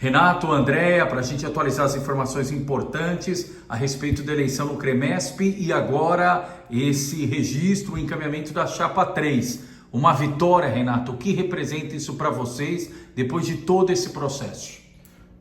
Renato, Andréa, para a gente atualizar as informações importantes a respeito da eleição no CREMESP e agora esse registro, o encaminhamento da Chapa 3. Uma vitória, Renato, o que representa isso para vocês depois de todo esse processo?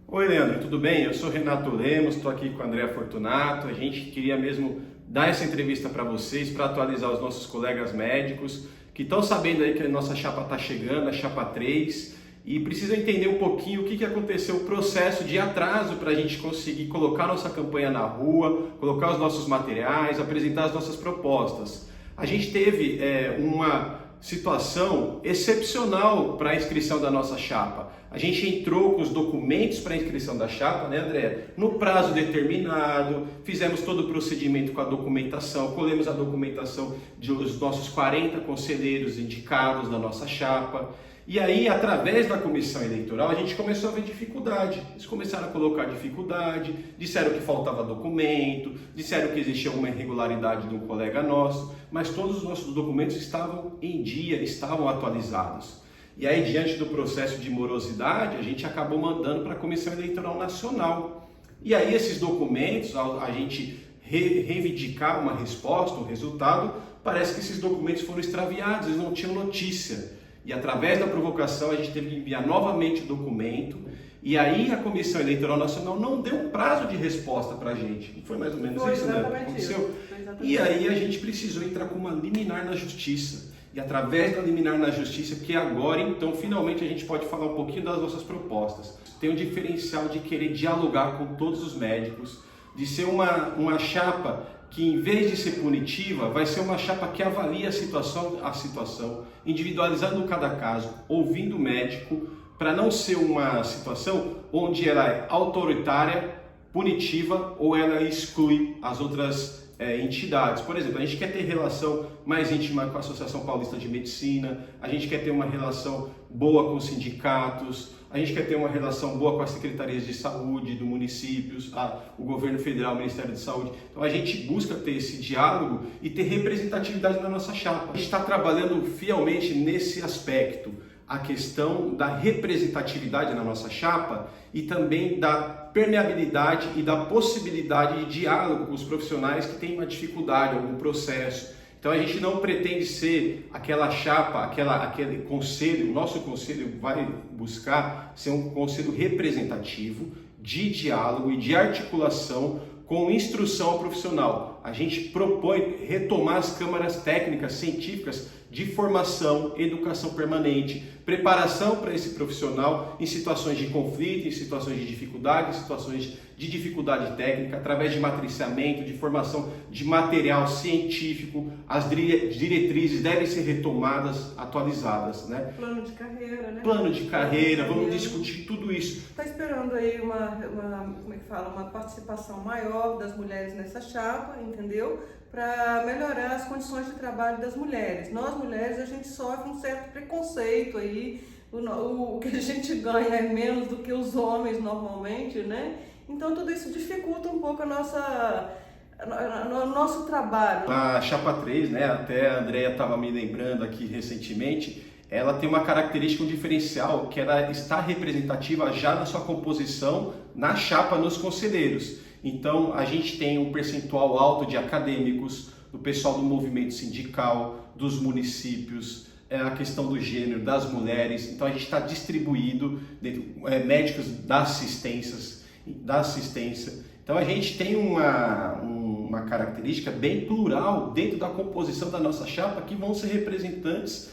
Oi, Leandro, tudo bem? Eu sou Renato Lemos, estou aqui com a Andréa Fortunato. A gente queria mesmo dar essa entrevista para vocês, para atualizar os nossos colegas médicos que estão sabendo aí que a nossa chapa está chegando, a Chapa 3, e precisam entender um pouquinho o que aconteceu, o processo de atraso para a gente conseguir colocar nossa campanha na rua, colocar os nossos materiais, apresentar as nossas propostas. A gente teve uma situação excepcional para a inscrição da nossa chapa. A gente entrou com os documentos para a inscrição da chapa, né, André? No prazo determinado, fizemos todo o procedimento com a documentação, colhemos a documentação dos nossos 40 conselheiros indicados da nossa chapa. E aí, através da comissão eleitoral, a gente começou a ver dificuldade. Eles começaram a colocar dificuldade, disseram que faltava documento, disseram que existia uma irregularidade de um colega nosso, mas todos os nossos documentos estavam em dia, estavam atualizados. E aí, diante do processo de morosidade, a gente acabou mandando para a Comissão Eleitoral Nacional. E aí, esses documentos, a gente reivindicar uma resposta, um resultado, parece que esses documentos foram extraviados, eles não tinham notícia. E através da provocação a gente teve que enviar novamente o documento, e aí a Comissão Eleitoral Nacional não deu um prazo de resposta para a gente. Não foi mais ou menos isso, né? Aconteceu. E aí a gente precisou entrar com uma liminar na Justiça. E através da liminar na Justiça, que agora então finalmente a gente pode falar um pouquinho das nossas propostas. Tem um diferencial de querer dialogar com todos os médicos, de ser uma chapa que, em vez de ser punitiva, vai ser uma chapa que avalia a situação, individualizando cada caso, ouvindo o médico, para não ser uma situação onde ela é autoritária, punitiva ou ela exclui as outras entidades. Por exemplo, a gente quer ter relação mais íntima com a Associação Paulista de Medicina, a gente quer ter uma relação boa com os sindicatos, a gente quer ter uma relação boa com as secretarias de saúde do municípios, o governo federal, o Ministério de Saúde. Então a gente busca ter esse diálogo e ter representatividade na nossa chapa. A gente está trabalhando fielmente nesse aspecto, a questão da representatividade na nossa chapa e também da permeabilidade e da possibilidade de diálogo com os profissionais que têm uma dificuldade, algum processo. Então a gente não pretende ser aquela chapa, aquele conselho. O nosso conselho vai buscar ser um conselho representativo, de diálogo e de articulação com instrução ao profissional. A gente propõe retomar as câmaras técnicas científicas de formação, educação permanente, preparação para esse profissional em situações de conflito, em situações de dificuldade, em situações de dificuldade técnica, através de matriciamento, de formação de material científico. As diretrizes devem ser retomadas, atualizadas, né? Plano de carreira, né? Plano de carreira, vamos discutir tudo isso. Está esperando aí uma participação maior das mulheres nessa chapa, entendeu? Para melhorar as condições de trabalho das mulheres. Nós mulheres, a gente sofre um certo preconceito aí, o que a gente ganha é menos do que os homens normalmente, né? Então tudo isso dificulta um pouco o nosso trabalho. A Chapa 3, né, até a Andréa estava me lembrando aqui recentemente, ela tem uma característica, um diferencial, que ela está representativa já na sua composição, na chapa, nos conselheiros. Então a gente tem um percentual alto de acadêmicos, do pessoal do movimento sindical, dos municípios, a questão do gênero, das mulheres. Então a gente está distribuído dentro, médicos da assistência. Então a gente tem uma característica bem plural dentro da composição da nossa chapa, que vão ser representantes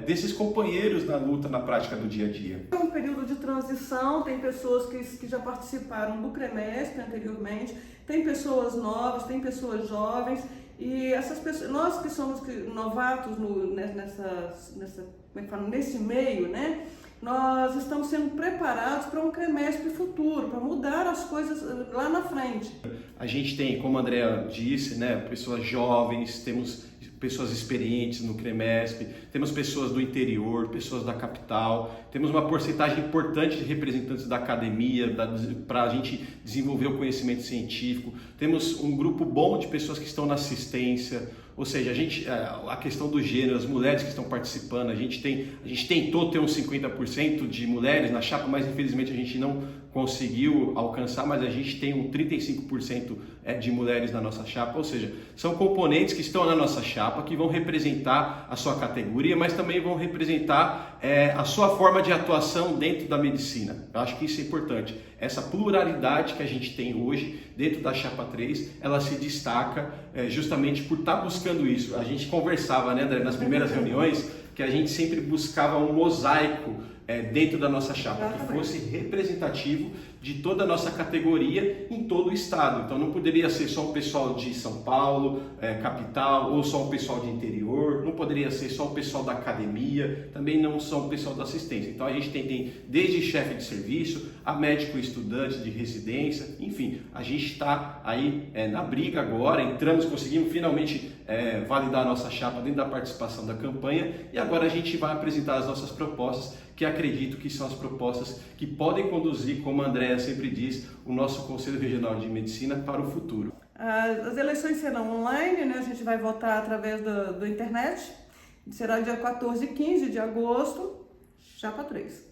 desses companheiros na luta, na prática do dia a dia. É um período de transição, tem pessoas que já participaram do CREMESP anteriormente, tem pessoas novas, tem pessoas jovens, e essas pessoas, nós que somos novatos nesse meio, né? Nós estamos sendo preparados para um CREMESP futuro, para mudar as coisas lá na frente. A gente tem, como a Andréa disse, né, pessoas jovens, temos pessoas experientes no CREMESP, temos pessoas do interior, pessoas da capital, temos uma porcentagem importante de representantes da academia para a gente desenvolver o conhecimento científico, temos um grupo bom de pessoas que estão na assistência, Ou seja, a questão do gênero, as mulheres que estão participando, a gente tentou ter uns 50% de mulheres na chapa, mas infelizmente a gente não conseguiu alcançar, mas a gente tem um 35% de mulheres na nossa chapa, ou seja, são componentes que estão na nossa chapa, que vão representar a sua categoria, mas também vão representar a sua forma de atuação dentro da medicina. Eu acho que isso é importante. Essa pluralidade que a gente tem hoje dentro da Chapa 3, ela se destaca justamente por estar buscando isso. A gente conversava, né, André, nas primeiras reuniões, que a gente sempre buscava um mosaico dentro da nossa chapa, que fosse representativo de toda a nossa categoria em todo o estado. Então não poderia ser só o pessoal de São Paulo, capital, ou só o pessoal de interior, não poderia ser só o pessoal da academia, também não só o pessoal da assistência. Então a gente tem desde chefe de serviço, a médico estudante de residência, enfim, a gente está aí na briga agora, conseguimos finalmente validar a nossa chapa dentro da participação da campanha e agora a gente vai apresentar as nossas propostas, que acredito que são as propostas que podem conduzir, como a Andréa sempre diz, o nosso Conselho Regional de Medicina para o futuro. As eleições serão online, né? A gente vai votar através do internet, será dia 14 e 15 de agosto, Chapa 3.